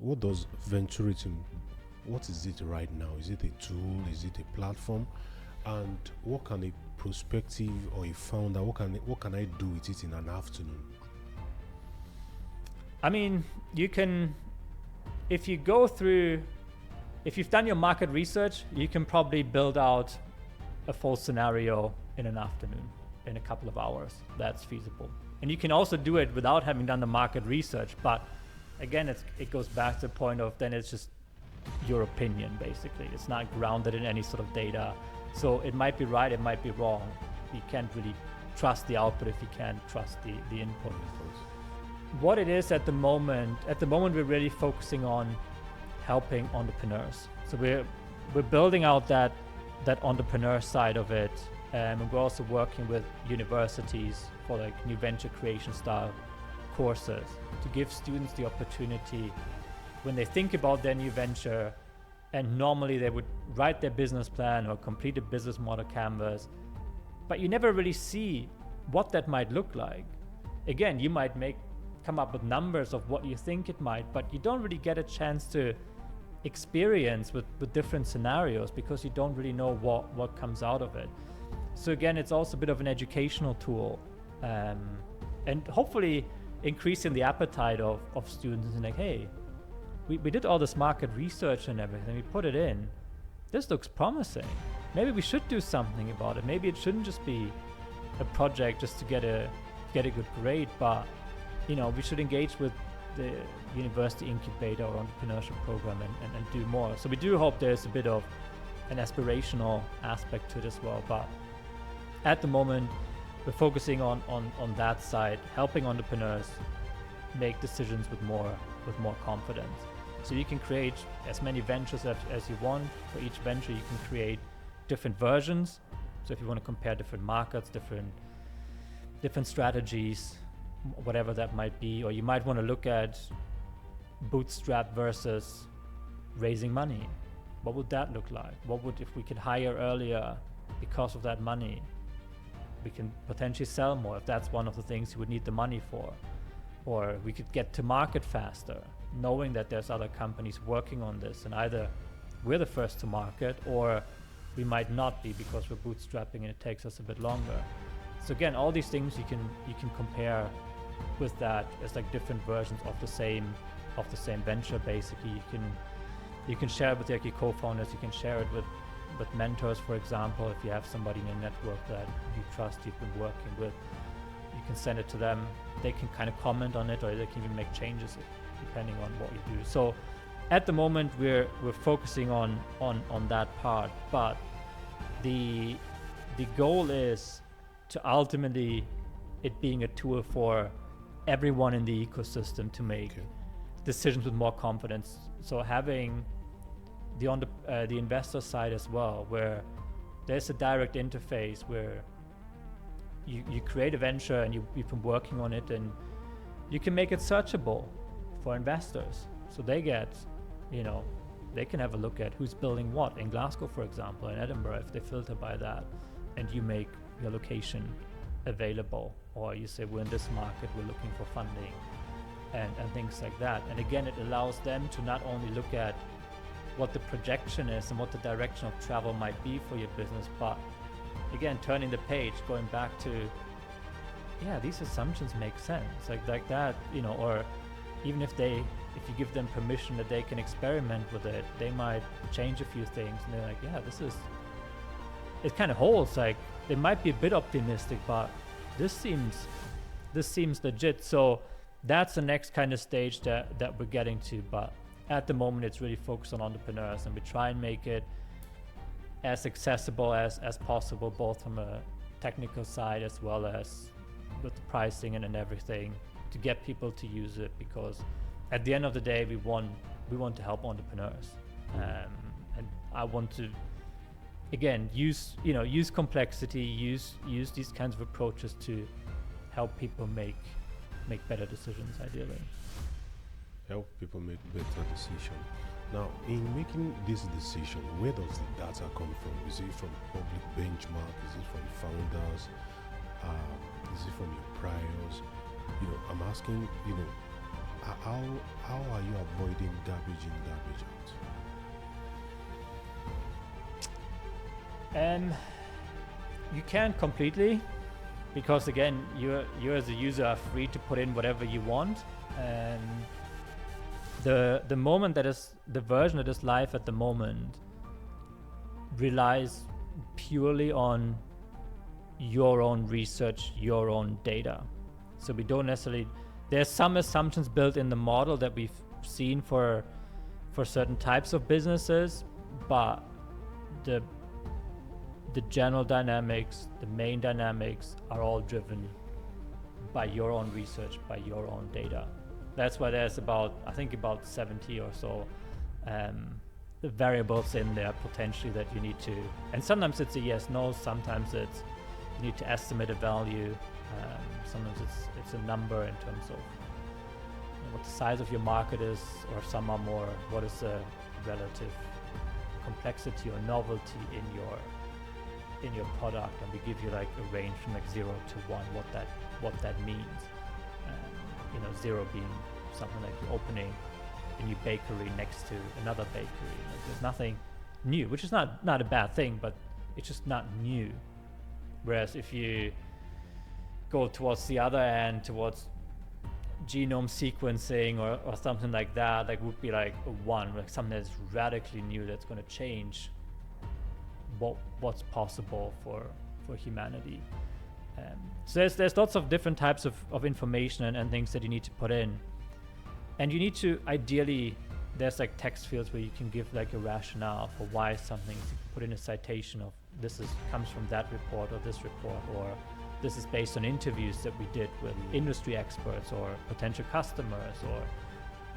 what does venturing, what is it right now? Is it a tool? Is it a platform? And what can a prospective or a founder, what can I do with it in an afternoon? I mean, you can, if you've done your market research, you can probably build out a full scenario in an afternoon, in a couple of hours. That's feasible. And you can also do it without having done the market research. But again, it goes back to the point of then it's just your opinion, basically. It's not grounded in any sort of data. So it might be right, it might be wrong. You can't really trust the output if you can't trust the input. What it is at the moment we're really focusing on helping entrepreneurs. So we're building out that entrepreneur side of it, and we're also working with universities for like new venture creation style courses to give students the opportunity when they think about their new venture, and normally they would write their business plan or complete a business model canvas, but you never really see what that might look like. Again, you might come up with numbers of what you think it might, but you don't really get a chance to experience with different scenarios because you don't really know what comes out of it. So again, it's also a bit of an educational tool, and hopefully increasing the appetite of students and like, hey, we did all this market research and everything, we put it in, this looks promising, maybe we should do something about it. Maybe it shouldn't just be a project just to get a good grade, but we should engage with the university incubator or entrepreneurship program and do more. So we do hope there's a bit of an aspirational aspect to it as well. But at the moment, we're focusing on that side, helping entrepreneurs make decisions with more confidence. So you can create as many ventures as you want. For each venture, you can create different versions. So if you want to compare different markets, different strategies, whatever that might be, or you might want to look at bootstrap versus raising money. What would that look like? What would, if we could hire earlier because of that money, we can potentially sell more if that's one of the things you would need the money for. Or we could get to market faster, knowing that there's other companies working on this, and either we're the first to market or we might not be because we're bootstrapping and it takes us a bit longer. So again, all these things you can compare with that as like different versions of the same venture. Basically, you can share it with your co-founders. You can share it with mentors, for example. If you have somebody in your network that you trust, you've been working with, you can send it to them. They can kind of comment on it, or they can even make changes depending on what you do. So at the moment, we're focusing on that part, but the goal is to ultimately it being a tool for everyone in the ecosystem to make decisions with more confidence. So having the investor side as well, where there's a direct interface where you create a venture and you've been working on it, and you can make it searchable for investors. So they get, they can have a look at who's building what in Glasgow, for example, in Edinburgh, if they filter by that, and you make your location available, or you say we're in this market, we're looking for funding, and things like that. And again, it allows them to not only look at what the projection is and what the direction of travel might be for your business, but again, turning the page, going back to, these assumptions make sense, like that, or even if you give them permission that they can experiment with it, they might change a few things, and they're like, it kind of holds. Like, they might be a bit optimistic, but this seems legit. So that's the next kind of stage that we're getting to. But at the moment, it's really focused on entrepreneurs, and we try and make it as accessible as possible, both from a technical side as well as with the pricing and everything, to get people to use it, because at the end of the day, we want to help entrepreneurs, and I want to, again, use complexity, use these kinds of approaches to help people make better decisions, ideally. Help people make better decisions. Now, in making this decision, where does the data come from? Is it from public benchmark? Is it from founders? Is it from your priors? I'm asking, how are you avoiding gap You can't completely, because again, you as a user are free to put in whatever you want. The moment that is the version that is live at the moment relies purely on your own research, your own data. So we don't necessarily, there's some assumptions built in the model that we've seen for certain types of businesses, but the general dynamics, the main dynamics are all driven by your own research, by your own data. That's why there's about 70 or so the variables in there potentially that you need to, and sometimes it's a yes, no, sometimes it's you need to estimate a value, sometimes it's a number in terms of what the size of your market is, or some are more, what is the relative complexity or novelty in your product, and we give you like a range from like 0 to 1, what that means. 0 being something like you're opening a new bakery next to another bakery. Like there's nothing new, which is not a bad thing, but it's just not new. Whereas if you go towards the other end, towards genome sequencing or something like that, like would be like a 1, like something that's radically new that's going to change what's possible for humanity. So there's lots of different types of information and things that you need to put in, and you need to ideally, there's like text fields where you can give like a rationale for why something, you can put in a citation of comes from that report or this report, or this is based on interviews that we did with industry experts or potential customers or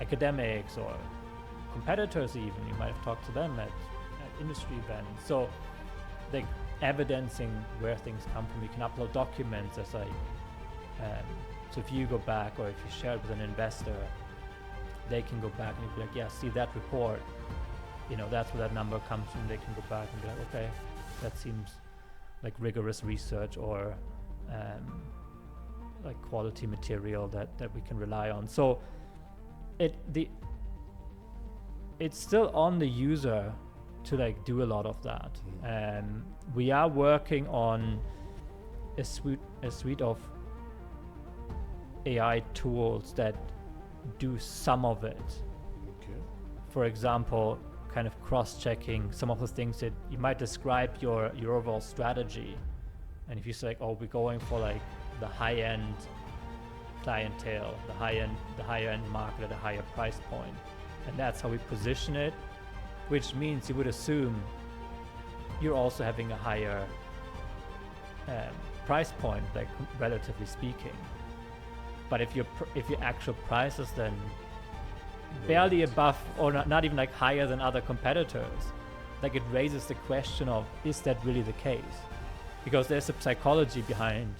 academics or competitors even. You might have talked to them at industry events. So like evidencing where things come from. You can upload documents as so if you go back, or if you share it with an investor, they can go back and you'll be like, yeah, see that report, that's where that number comes from. They can go back and be like, okay, that seems like rigorous research, or like quality material that we can rely on. So it's still on the user to like do a lot of that. We are working on a suite of AI tools that do some of it. Okay. For example, kind of cross-checking some of the things that you might describe your overall strategy. And if you say, we're going for like the high-end clientele, the higher-end market at a higher price point, and that's how we position it, which means you would assume you're also having a higher price point, like relatively speaking. But if your actual price is then barely above, or not even like higher than other competitors, like it raises the question of, is that really the case? Because there's a psychology behind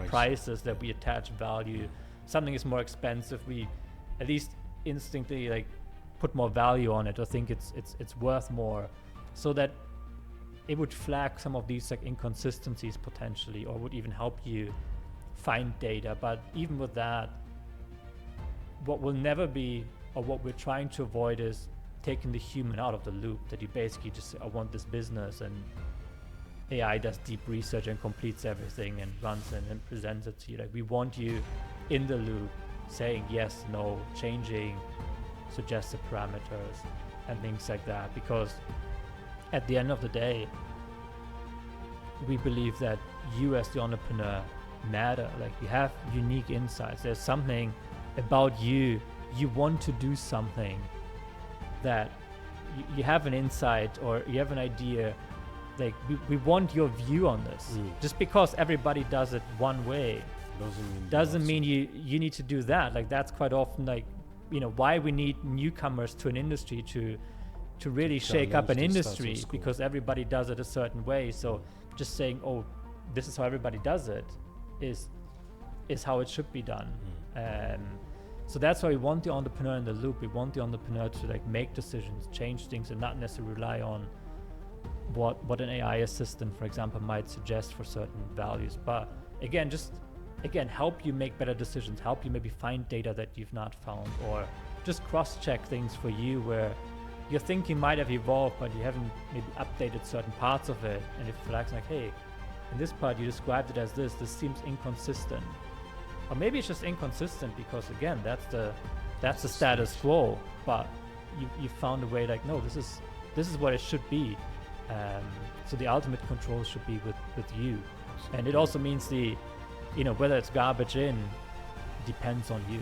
prices that we attach value. Something is more expensive, we at least instinctively like put more value on it, or think it's worth more, so that it would flag some of these like inconsistencies potentially, or would even help you find data. But even with that, what will never be, or what we're trying to avoid, is taking the human out of the loop, that you basically just say, I want this business, and AI does deep research and completes everything and runs it and presents it to you. Like, we want you in the loop, saying yes, no, changing suggested parameters and things like that, because at the end of the day, we believe that you as the entrepreneur matter. Like, you have unique insights. There's something about you want to do something, that you have an insight or you have an idea. Like, we want your view on this. Just because everybody does it one way doesn't mean you need to do that. Like, that's quite often like, why we need newcomers to an industry to really shake up an industry, because everybody does it a certain way. So just saying, this is how everybody does it, is how it should be done. So that's why we want the entrepreneur in the loop. We want the entrepreneur to like make decisions, change things, and not necessarily rely on what an AI assistant, for example, might suggest for certain values. But again, help you make better decisions, help you maybe find data that you've not found, or just cross-check things for you where your thinking might have evolved, but you haven't maybe updated certain parts of it, and it flags like, hey, in this part you described it as this seems inconsistent. Or maybe it's just inconsistent because, again, that's the status quo, but you found a way like, no, this is what it should be. So the ultimate control should be with you. And it also means whether it's garbage in depends on you.